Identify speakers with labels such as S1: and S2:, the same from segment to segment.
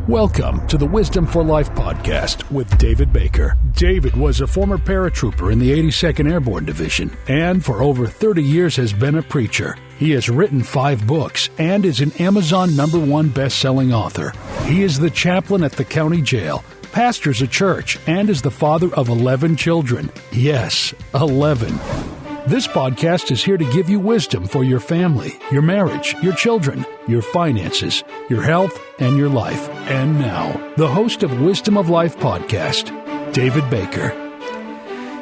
S1: Welcome to the Wisdom for Life podcast with David Baker. David was a former paratrooper in the 82nd Airborne Division and for over 30 years has been a preacher. He has written 5 books and is an Amazon #1 best-selling author. He is the chaplain at the county jail, pastors a church, and is the father of 11 children. Yes, 11. This podcast is here to give you wisdom for your family, your marriage, your children, your finances, your health, and your life. And now, the host of Wisdom of Life podcast, David Baker.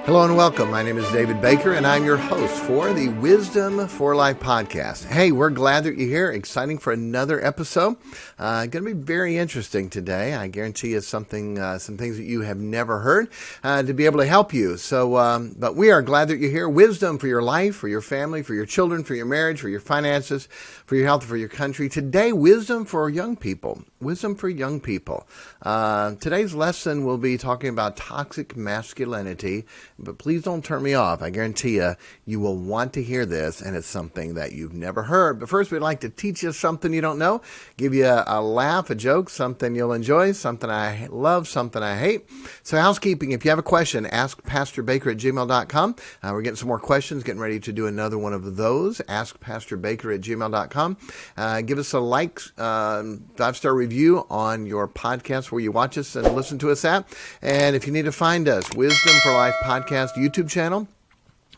S2: Hello and welcome. My name is David Baker, and I'm your host for the Wisdom for Life podcast. Hey, we're glad that you're here. Exciting for another episode. Going to be very interesting today. I guarantee you some things that you have never heard to be able to help you. But we are glad that you're here. Wisdom for your life, for your family, for your children, for your marriage, for your finances, for your health, for your country. Today, wisdom for young people. Wisdom for young people. Today's lesson will be talking about toxic masculinity, but please don't turn me off. I guarantee you will want to hear this, and it's something that you've never heard. But first, we'd like to teach you something you don't know, give you a laugh, a joke, something you'll enjoy, something I love, something I hate. So housekeeping, if you have a question, ask pastorbaker@gmail.com. We're getting some more questions, getting ready to do another one of those. Ask pastorbaker@gmail.com. Give us a like, 5-star review on your podcast where you watch us and listen to us at. And if you need to find us, Wisdom for Life Podcast YouTube channel,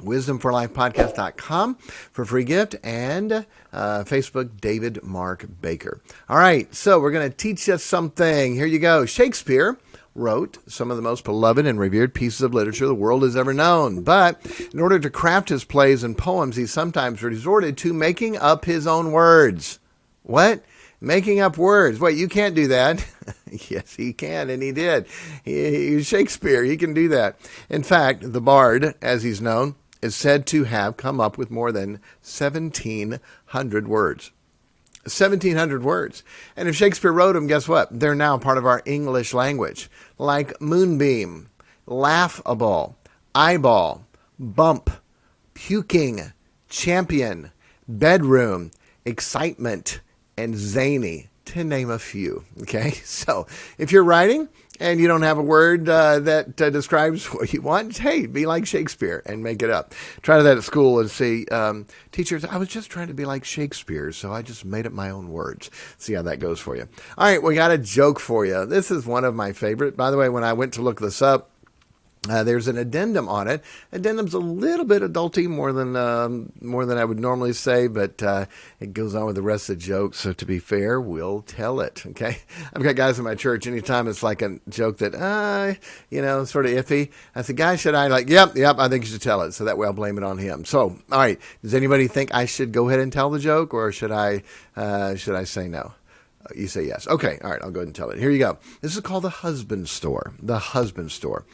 S2: wisdomforlifepodcast.com for free gift, and Facebook, David Mark Baker. All right, so we're going to teach you something. Here you go. Shakespeare wrote some of the most beloved and revered pieces of literature the world has ever known. But in order to craft his plays and poems, he sometimes resorted to making up his own words. What? Making up words. Wait, you can't do that. Yes, he can, and he did. He's Shakespeare. He can do that. In fact, the Bard, as he's known, is said to have come up with more than 1,700 words. 1,700 words. And if Shakespeare wrote them, guess what? They're now part of our English language. Like moonbeam, laughable, eyeball, bump, puking, champion, bedroom, excitement, and zany, to name a few. Okay, so if you're writing and you don't have a word that describes what you want, hey, be like Shakespeare and make it up. Try that at school and see, teachers, I was just trying to be like Shakespeare, so I just made up my own words. See how that goes for you. All right, we got a joke for you. This is one of my favorite. By the way, when I went to look this up, there's an addendum on it. Addendum's a little bit adulty, more than I would normally say, but it goes on with the rest of the joke. So to be fair, we'll tell it. Okay, I've got guys in my church. Anytime it's like a joke that sort of iffy, I say, guys, should I Yep, I think you should tell it. So that way I'll blame it on him. So all right, does anybody think I should go ahead and tell the joke, or should I say no? You say yes. Okay. All right. I'll go ahead and tell it. Here you go. This is called the husband store. The husband store.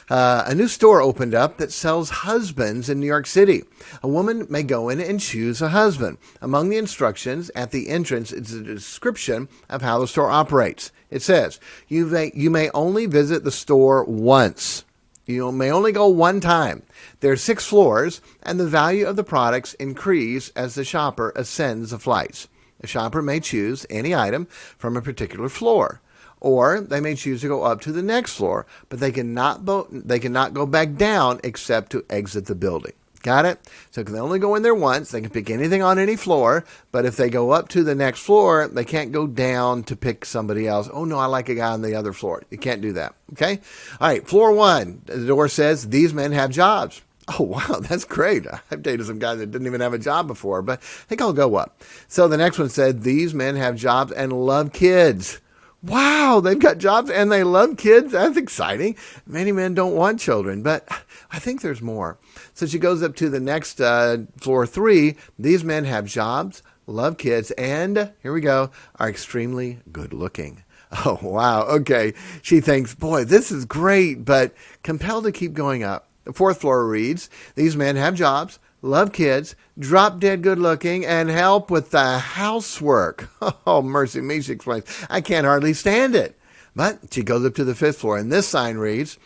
S2: A new store opened up that sells husbands in New York City. A woman may go in and choose a husband. Among the instructions at the entrance is a description of how the store operates. It says, you may only visit the store once. You may only go one time. There are 6 floors, and the value of the products increase as the shopper ascends the flights. The shopper may choose any item from a particular floor, or they may choose to go up to the next floor, but they cannot go back down except to exit the building. Got it? So they only go in there once. They can pick anything on any floor, but if they go up to the next floor, they can't go down to pick somebody else. Oh, no, I like a guy on the other floor. You can't do that. Okay? All right, floor 1, the door says, these men have jobs. Oh, wow, that's great. I've dated some guys that didn't even have a job before, but I think I'll go up. So the next one said, these men have jobs and love kids. Wow, they've got jobs and they love kids. That's exciting. Many men don't want children, but I think there's more. So she goes up to the next floor 3. These men have jobs, love kids, and here we go, are extremely good looking. Oh, wow. Okay. She thinks, boy, this is great, but compelled to keep going up. The 4th floor reads, these men have jobs, love kids, drop dead good looking, and help with the housework. Oh, mercy me, she explains. I can't hardly stand it. But she goes up to the 5th floor, and this sign reads,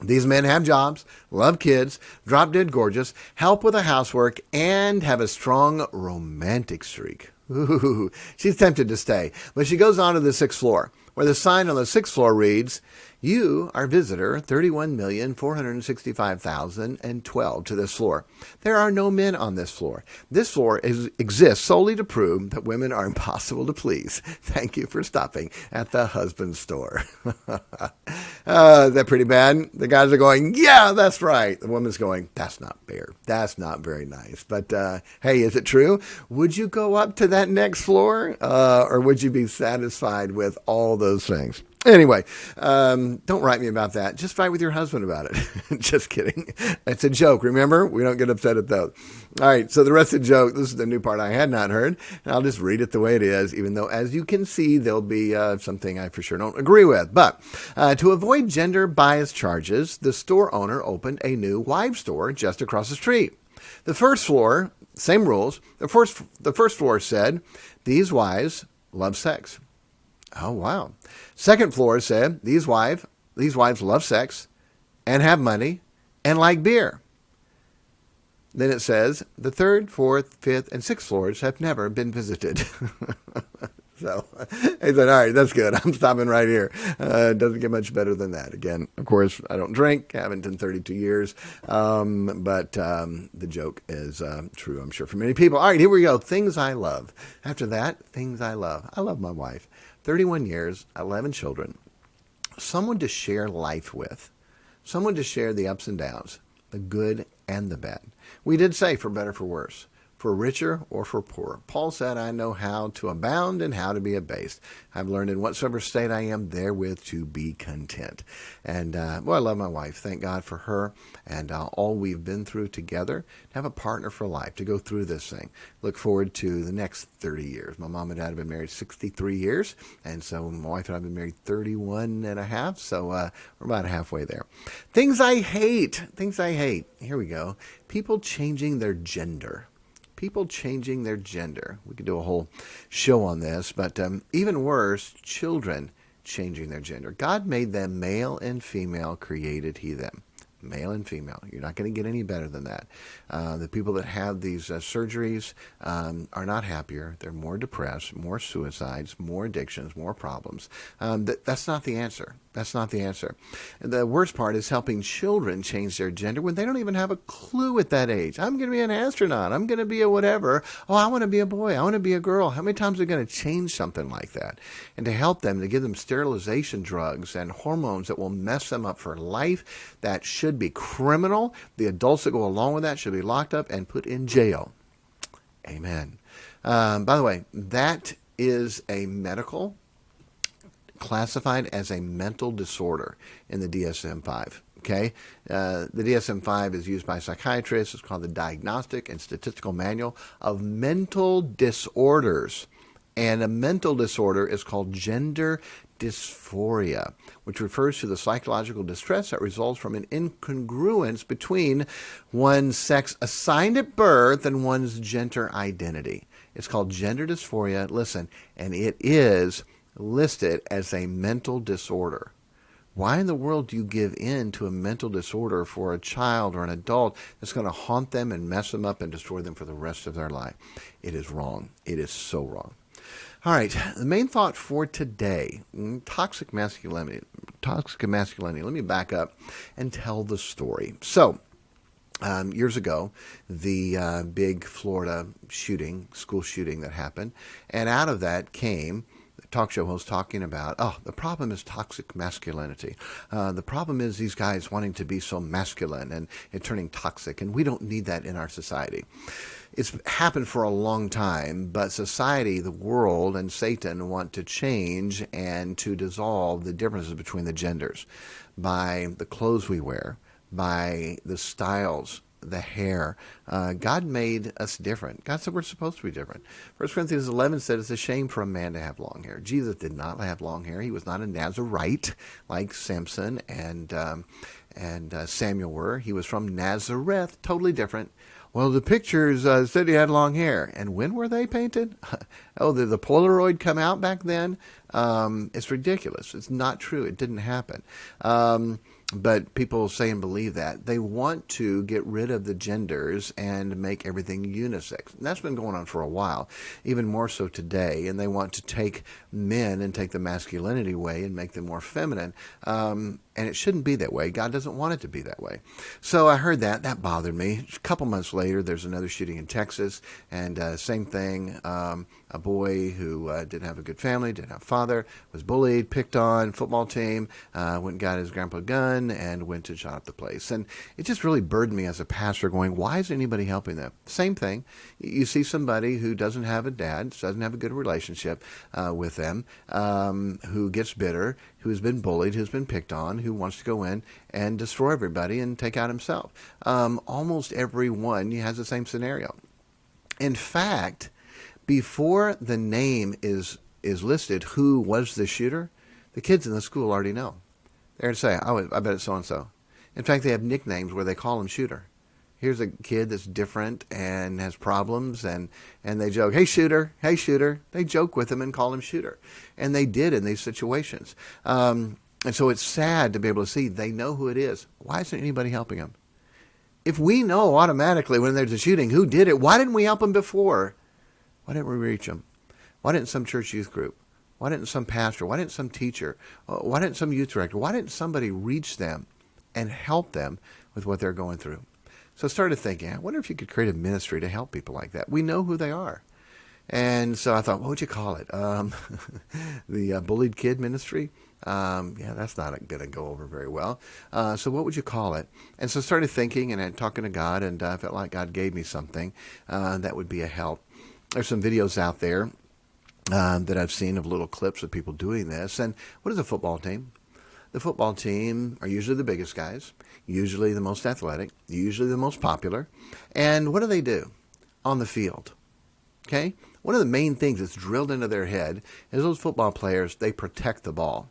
S2: these men have jobs, love kids, drop dead gorgeous, help with the housework, and have a strong romantic streak. Ooh, she's tempted to stay, but she goes on to the 6th floor. where the sign on the 6th floor reads, "You are visitor 31,465,012 to this floor. There are no men on this floor. This floor exists solely to prove that women are impossible to please. Thank you for stopping at the husband store." Is that pretty bad? The guys are going, "Yeah, that's right." The woman's going, "That's not fair. That's not very nice." But hey, is it true? Would you go up to that next floor, or would you be satisfied with all those things? Anyway, don't write me about that. Just fight with your husband about it. Just kidding. It's a joke, remember? We don't get upset at those. All right, so the rest of the joke, this is the new part I had not heard, and I'll just read it the way it is, even though, as you can see, there'll be something I for sure don't agree with. But to avoid gender bias charges, the store owner opened a new wives store just across the street. The first floor, same rules. The first floor said, "These wives love sex." Oh, wow. Second floor said, these wives love sex and have money and like beer. Then it says, the 3rd, 4th, 5th, and 6th floors have never been visited. So he said, all right, that's good. I'm stopping right here. It doesn't get much better than that. Again, of course, I don't drink. Haven't in 32 years. But the joke is true, I'm sure, for many people. All right, here we go. Things I love. After that, things I love. I love my wife. 31 years, 11 children. Someone to share life with. Someone to share the ups and downs, the good and the bad. We did say for better, for worse. For richer or for poorer. Paul said, "I know how to abound and how to be abased. I've learned in whatsoever state I am therewith to be content." And, I love my wife. Thank God for her and all we've been through together. To have a partner for life, to go through this thing. Look forward to the next 30 years. My mom and dad have been married 63 years, and so my wife and I have been married 31 and a half, so we're about halfway there. Things I hate. Things I hate. Here we go. People changing their gender. People changing their gender. We could do a whole show on this, but even worse, children changing their gender. God made them male and female, created he them. Male and female. You're not going to get any better than that. The people that have these surgeries are not happier. They're more depressed, more suicides, more addictions, more problems. That's not the answer. That's not the answer. The worst part is helping children change their gender when they don't even have a clue at that age. I'm going to be an astronaut. I'm going to be a whatever. Oh, I want to be a boy. I want to be a girl. How many times are they going to change something like that? And to help them, to give them sterilization drugs and hormones that will mess them up for life, that should be criminal. The adults that go along with that should be locked up and put in jail. Amen. By the way, that is a medical, classified as a mental disorder in the DSM-5. Okay, the DSM-5 is used by psychiatrists. It's called the Diagnostic and Statistical Manual of Mental Disorders. And a mental disorder is called gender dysphoria, which refers to the psychological distress that results from an incongruence between one's sex assigned at birth and one's gender identity. It's called gender dysphoria. Listen, and it is listed as a mental disorder. Why in the world do you give in to a mental disorder for a child or an adult that's going to haunt them and mess them up and destroy them for the rest of their life? It is wrong. It is so wrong. All right, the main thought for today, toxic masculinity. Toxic masculinity. Let me back up and tell the story. So, years ago, the big Florida shooting, school shooting that happened, and out of that came talk show host talking about, the problem is toxic masculinity. The problem is these guys wanting to be so masculine and turning toxic, and we don't need that in our society. It's happened for a long time, but society, the world, and Satan want to change and to dissolve the differences between the genders by the clothes we wear, by the styles, the hair. God made us different. God said we're supposed to be different. 1 Corinthians 11 said it's a shame for a man to have long hair. Jesus did not have long hair. He was not a Nazarite like Samson and Samuel were. He was from Nazareth, totally different. Well, the pictures said he had long hair. And when were they painted? Did the Polaroid come out back then? It's ridiculous. It's not true. It didn't happen. But people say and believe that. They want to get rid of the genders and make everything unisex. And that's been going on for a while, even more so today. And they want to take men and take the masculinity way and make them more feminine. And it shouldn't be that way. God doesn't want it to be that way. So I heard that. That bothered me. A couple months later, there's another shooting in Texas. And same thing. A boy who didn't have a good family, didn't have a father, was bullied, picked on, football team, went and got his grandpa a gun and went and shot up the place. And it just really burdened me as a pastor going, why isn't anybody helping them? Same thing. You see somebody who doesn't have a dad, doesn't have a good relationship with them, who gets bitter, who's been bullied, who's been picked on, who wants to go in and destroy everybody and take out himself. Almost everyone has the same scenario. In fact, before the name is listed, who was the shooter, the kids in the school already know. They're going to say, oh, I bet it's so-and-so. In fact, they have nicknames where they call him shooter. Here's a kid that's different and has problems, and they joke, hey, shooter, hey, shooter. They joke with him and call him shooter. And they did in these situations. And so it's sad to be able to see they know who it is. Why isn't anybody helping them? If we know automatically when there's a shooting who did it, why didn't we help them before? Why didn't we reach them? Why didn't some church youth group? Why didn't some pastor? Why didn't some teacher? Why didn't some youth director? Why didn't somebody reach them and help them with what they're going through? So I started thinking, I wonder if you could create a ministry to help people like that. We know who they are. And so I thought, what would you call it? The bullied kid ministry? Yeah, that's not going to go over very well. So what would you call it? And so I started thinking and talking to God, and I felt like God gave me something that would be a help. There's some videos out there that I've seen of little clips of people doing this. And what is a football team? The football team are usually the biggest guys, usually the most athletic, usually the most popular. And what do? On the field? Okay? One of the main things that's drilled into their head is those football players, they protect the ball.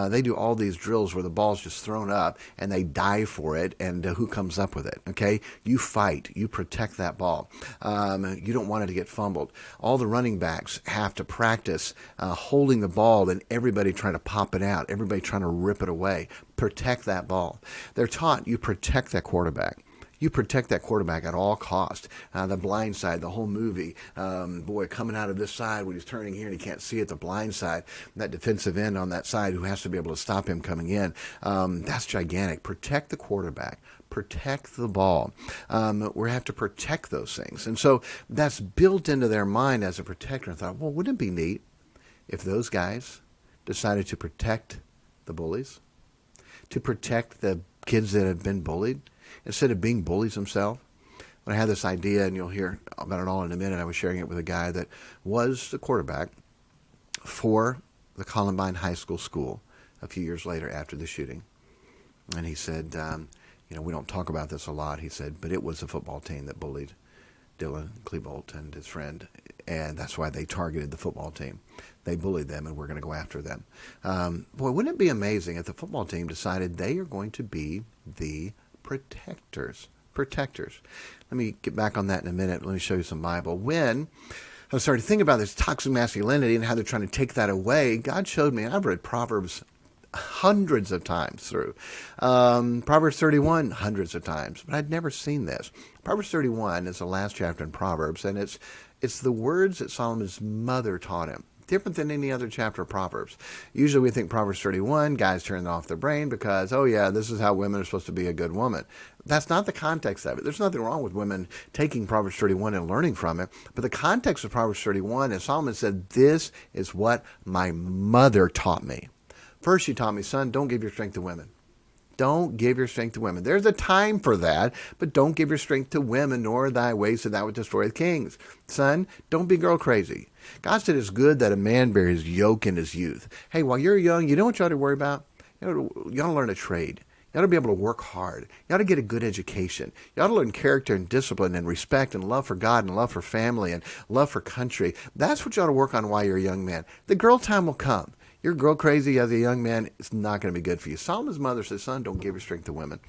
S2: They do all these drills where the ball's just thrown up and they die for it, and who comes up with it, okay? You fight. You protect that ball. You don't want it to get fumbled. All the running backs have to practice holding the ball and everybody trying to pop it out, everybody trying to rip it away. Protect that ball. They're taught you protect that quarterback. You protect that quarterback at all costs. The blind side, the whole movie. Boy, coming out of this side when he's turning here and he can't see it, the blind side. That defensive end on that side who has to be able to stop him coming in. That's gigantic. Protect the quarterback. Protect the ball. We have to protect those things. And so that's built into their mind as a protector. I thought, well, wouldn't it be neat if those guys decided to protect the bullies? To protect the kids that have been bullied? Instead of being bullies themselves. When I had this idea, and you'll hear about it all in a minute, I was sharing it with a guy that was the quarterback for the Columbine High School a few years later after the shooting. And he said, we don't talk about this a lot. He said, but it was a football team that bullied Dylan Klebold and his friend, and that's why they targeted the football team. They bullied them, and we're going to go after them. Boy, wouldn't it be amazing if the football team decided they are going to be the protectors. Let me get back on that in a minute. Let me show you some Bible. When I started thinking about this toxic masculinity and how they're trying to take that away, God showed me, and I've read Proverbs hundreds of times through. Proverbs 31, hundreds of times, but I'd never seen this. Proverbs 31 is the last chapter in Proverbs, and it's the words that Solomon's mother taught him. Different than any other chapter of Proverbs. Usually we think Proverbs 31, guys turn off their brain because, oh yeah, this is how women are supposed to be a good woman. That's not the context of it. There's nothing wrong with women taking Proverbs 31 and learning from it. But the context of Proverbs 31 is Solomon said, this is what my mother taught me. First she taught me, son, don't give your strength to women. Don't give your strength to women. There's a time for that, but don't give your strength to women, nor thy ways, so that would destroy the kings. Son, don't be girl crazy. God said it's good that a man bear his yoke in his youth. Hey, while you're young, you know what you ought to worry about? You ought to learn a trade. You ought to be able to work hard. You ought to get a good education. You ought to learn character and discipline and respect and love for God and love for family and love for country. That's what you ought to work on while you're a young man. The girl time will come. You're girl crazy as a young man, it's not going to be good for you. Solomon's mother says, son, don't give your strength to women.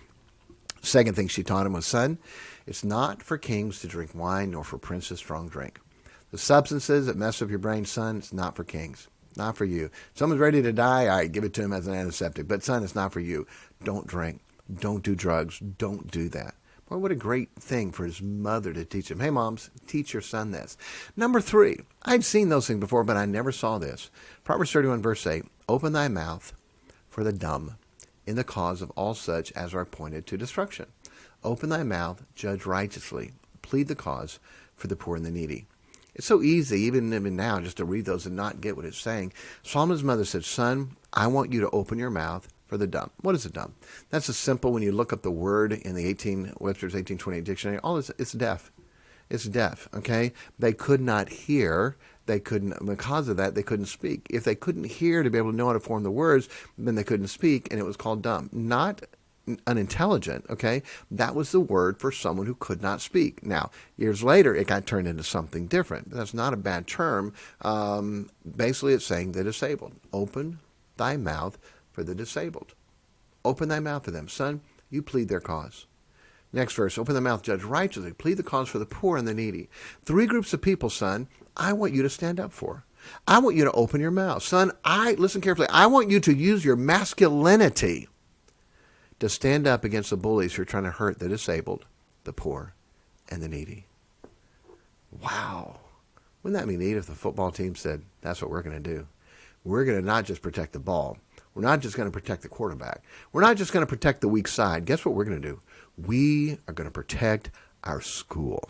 S2: Second thing she taught him was, son, it's not for kings to drink wine nor for princes strong drink. The substances that mess up your brain, son, it's not for kings. Not for you. Someone's ready to die, all right, give it to him as an antiseptic. But son, it's not for you. Don't drink. Don't do drugs. Don't do that. Boy, what a great thing for his mother to teach him. Hey, moms, teach your son this. Number 3, I'd seen those things before, but I never saw this. Proverbs 31, verse 8, open thy mouth for the dumb in the cause of all such as are appointed to destruction. Open thy mouth, judge righteously, plead the cause for the poor and the needy. It's so easy, even now, just to read those and not get what it's saying. Solomon's mother said, son, I want you to open your mouth for the dumb. What is a dumb? That's a simple, when you look up the word in the Webster's 1828 dictionary, it's deaf. It's deaf, okay? They could not hear. They couldn't, because of that, they couldn't speak. If they couldn't hear to be able to know how to form the words, then they couldn't speak, and it was called dumb. Not unintelligent, okay? That was the word for someone who could not speak. Now, years later, it got turned into something different. But that's not a bad term. Basically, it's saying the disabled. Open thy mouth for the disabled. Open thy mouth for them. Son, you plead their cause. Next verse, open the mouth, judge righteously, plead the cause for the poor and the needy. 3 groups of people, son, I want you to stand up for. I want you to open your mouth. Son, listen carefully, I want you to use your masculinity to stand up against the bullies who are trying to hurt the disabled, the poor, and the needy. Wow. Wouldn't that be neat if the football team said, that's what we're going to do? We're going to not just protect the ball. We're not just going to protect the quarterback. We're not just going to protect the weak side. Guess what we're going to do? We are going to protect our school.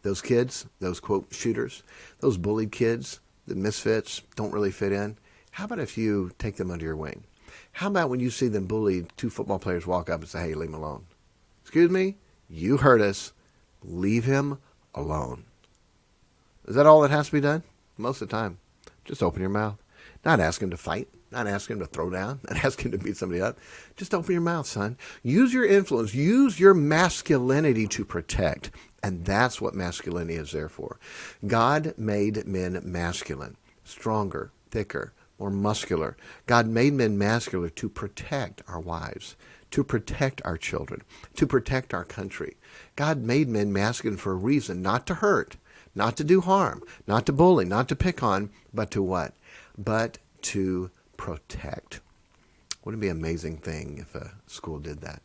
S2: Those kids, those, quote, shooters, those bullied kids, the misfits, don't really fit in. How about if you take them under your wing? How about when you see them bullied, 2 football players walk up and say, hey, leave him alone. Excuse me? You hurt us. Leave him alone. Is that all that has to be done? Most of the time. Just open your mouth. Not ask him to fight. Not ask him to throw down. Not ask him to beat somebody up. Just open your mouth, son. Use your influence. Use your masculinity to protect. And that's what masculinity is there for. God made men masculine, stronger, thicker, more muscular. God made men masculine to protect our wives, to protect our children, to protect our country. God made men masculine for a reason, not to hurt, not to do harm, not to bully, not to pick on, but to what? But to protect. Wouldn't it be an amazing thing if a school did that?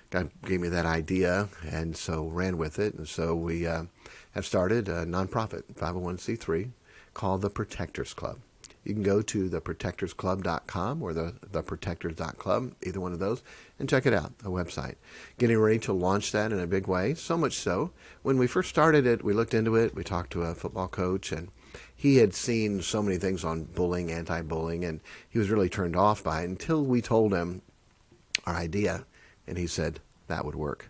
S2: God gave me that idea, and so ran with it. And so we have started a nonprofit, 501c3, called the Protectors Club. You can go to theprotectorsclub.com or theprotectors.club, either one of those, and check it out, a website. Getting ready to launch that in a big way, so much so. When we first started it, we looked into it, we talked to a football coach, and he had seen so many things on bullying, anti-bullying, and he was really turned off by it until we told him our idea, and he said, that would work.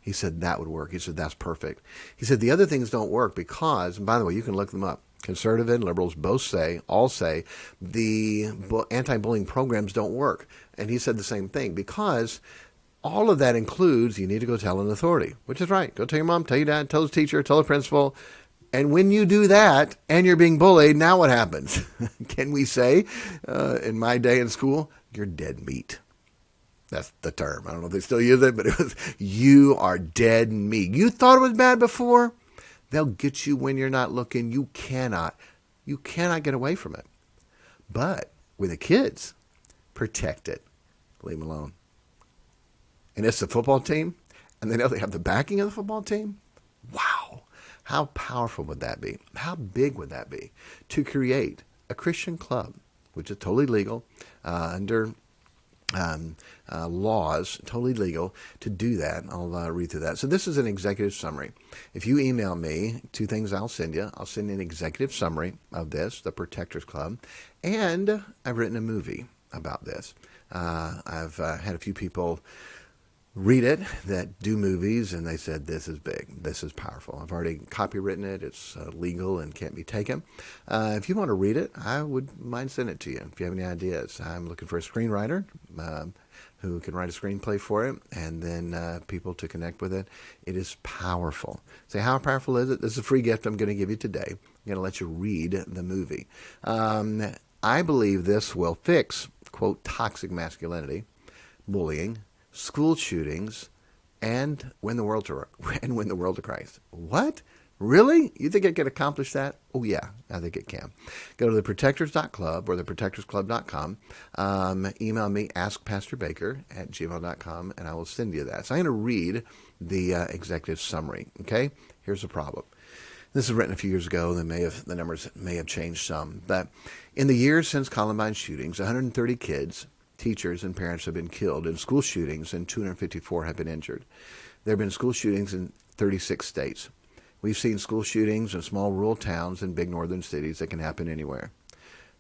S2: He said, that would work. He said, that's perfect. He said, the other things don't work because, and by the way, you can look them up. Conservative and liberals all say the anti-bullying programs don't work. And he said the same thing because all of that includes you need to go tell an authority, which is right. Go tell your mom, tell your dad, tell the teacher, tell the principal. And when you do that and you're being bullied, now what happens? Can we say, in my day in school, you're dead meat? That's the term. I don't know if they still use it, but it was, you are dead meat. You thought it was bad before? They'll get you when you're not looking. You cannot get away from it. But with the kids, protect it. Leave them alone. And it's the football team, and they know they have the backing of the football team. Wow. How powerful would that be? How big would that be to create a Christian club, which is totally legal, under laws, totally legal to do that. I'll read through that. So this is an executive summary. If you email me, 2 things I'll send you. I'll send you an executive summary of this, the Protectors Club, and I've written a movie about this. I've had a few people read it that do movies, and they said, this is big, this is powerful. I've already copywritten it. It's legal and can't be taken. If you want to read it, I would mind sending it to you if you have any ideas. I'm looking for a screenwriter who can write a screenplay for it, and then people to connect with it. It is powerful. Say, how powerful is it? This is a free gift I'm going to give you today. I'm going to let you read the movie. I believe this will fix, quote, toxic masculinity, bullying, school shootings, and win the world to Christ. What? Really? You think it can accomplish that? Oh, yeah, I think it can. Go to theprotectors.club or theprotectorsclub.com. Email me, askpastorbaker@gmail.com, and I will send you that. So I'm going to read the executive summary, okay? Here's the problem. This was written a few years ago. The numbers may have changed some. But in the years since Columbine shootings, 130 kids, teachers, and parents have been killed in school shootings, and 254 have been injured. There have been school shootings in 36 states. We've seen school shootings in small rural towns and big northern cities that can happen anywhere.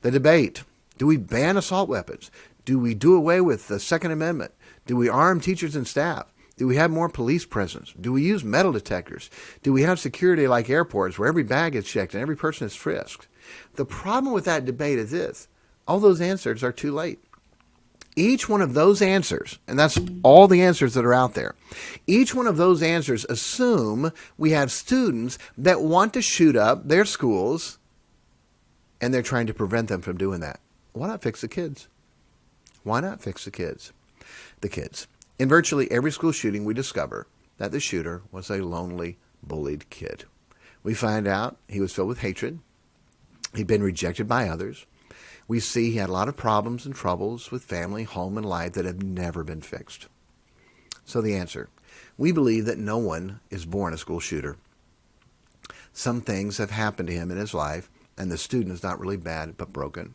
S2: The debate: do we ban assault weapons? Do we do away with the Second Amendment? Do we arm teachers and staff? Do we have more police presence? Do we use metal detectors? Do we have security like airports where every bag is checked and every person is frisked? The problem with that debate is this: all those answers are too late. Each one of those answers, and that's all the answers that are out there, each one of those answers assume we have students that want to shoot up their schools, and they're trying to prevent them from doing that. Why not fix the kids? Why not fix the kids? The kids. In virtually every school shooting, we discover that the shooter was a lonely, bullied kid. We find out he was filled with hatred. He'd been rejected by others. We see he had a lot of problems and troubles with family, home, and life that have never been fixed. So the answer: we believe that no one is born a school shooter. Some things have happened to him in his life, and the student is not really bad but broken.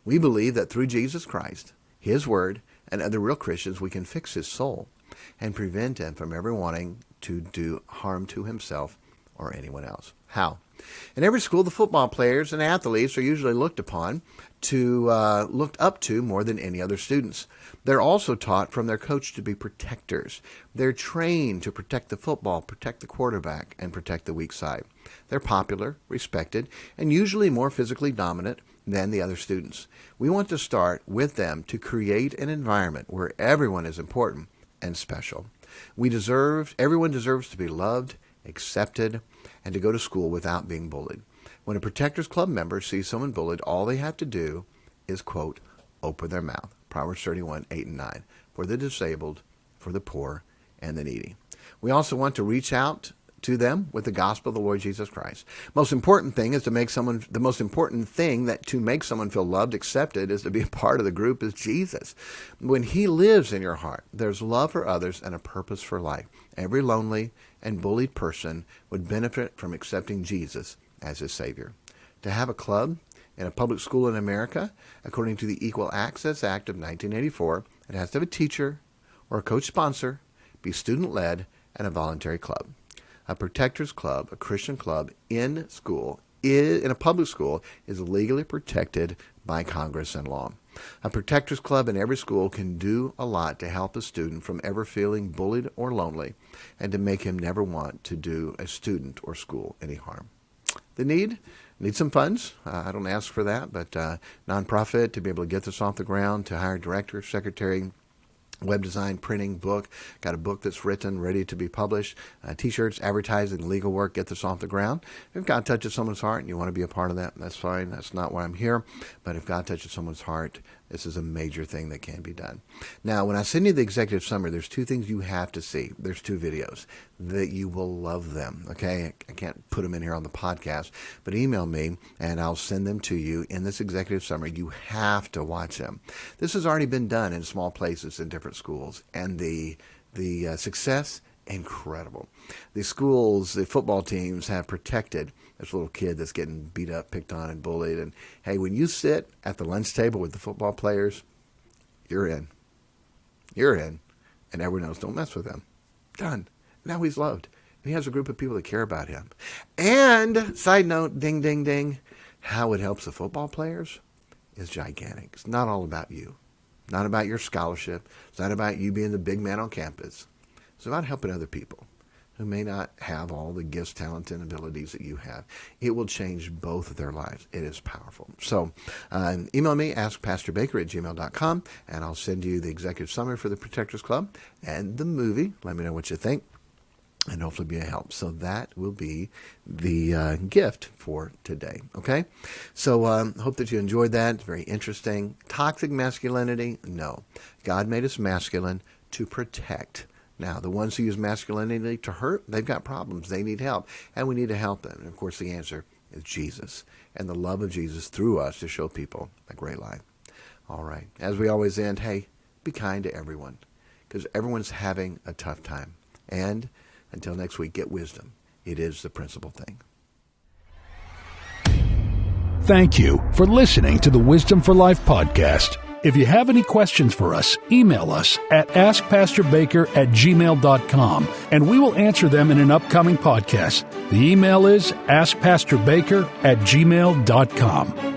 S2: We believe that through Jesus Christ, His Word, and other real Christians, we can fix his soul and prevent him from ever wanting to do harm to himself or anyone else. How? In every school, the football players and athletes are usually looked up to more than any other students. They're also taught from their coach to be protectors. They're trained to protect the football, protect the quarterback, and protect the weak side. They're popular, respected, and usually more physically dominant than the other students. We want to start with them to create an environment where everyone is important and special. Everyone deserves to be loved, accepted, and to go to school without being bullied. When a Protectors Club member sees someone bullied, all they have to do is, quote, open their mouth. Proverbs 31, 8 and 9. For the disabled, for the poor, and the needy. We also want to reach out to them with the gospel of the Lord Jesus Christ. The most important thing that to make someone feel loved, accepted, is to be a part of the group is Jesus. When he lives in your heart, there's love for others and a purpose for life. Every lonely and bullied person would benefit from accepting Jesus as his Savior. To have a club in a public school in America, according to the Equal Access Act of 1984, it has to have a teacher or a coach sponsor, be student-led, and a voluntary club. A Protectors Club, a Christian club in a public school, is legally protected by Congress and law. A Protectors Club in every school can do a lot to help a student from ever feeling bullied or lonely, and to make him never want to do a student or school any harm. The need some funds. I don't ask for that, but nonprofit to be able to get this off the ground, to hire a director, secretary, web design, printing, book. Got a book that's written, ready to be published. T-shirts, advertising, legal work, get this off the ground. If God touches someone's heart and you want to be a part of that, that's fine. That's not why I'm here. But if God touches someone's heart, this is a major thing that can be done. Now, when I send you the executive summary, there's two things you have to see. There's two videos that you will love them. Okay, I can't put them in here on the podcast, but email me and I'll send them to you in this executive summary. You have to watch them. This has already been done in small places in different schools, and the success, incredible. The schools, the football teams have protected this little kid that's getting beat up, picked on, and bullied. And hey, when you sit at the lunch table with the football players, you're in. You're in. And everyone else, don't mess with him. Done. Now he's loved. And he has a group of people that care about him. And, side note, ding, ding, ding, how it helps the football players is gigantic. It's not all about you. Not about your scholarship. It's not about you being the big man on campus. It's about helping other people who may not have all the gifts, talents, and abilities that you have. It will change both of their lives. It is powerful. So email me, askpastorbaker@gmail.com, and I'll send you the executive summary for the Protectors Club and the movie. Let me know what you think, and hopefully be a help. So that will be the gift for today. Okay? So hope that you enjoyed that. It's very interesting. Toxic masculinity? No. God made us masculine to protect, Now, the ones who use masculinity to hurt, they've got problems. They need help, and we need to help them. And, of course, the answer is Jesus and the love of Jesus through us to show people a great life. All right. As we always end, hey, be kind to everyone because everyone's having a tough time. And until next week, get wisdom. It is the principal thing.
S1: Thank you for listening to the Wisdom for Life podcast. If you have any questions for us, email us at askpastorbaker@gmail.com, and we will answer them in an upcoming podcast. The email is askpastorbaker@gmail.com.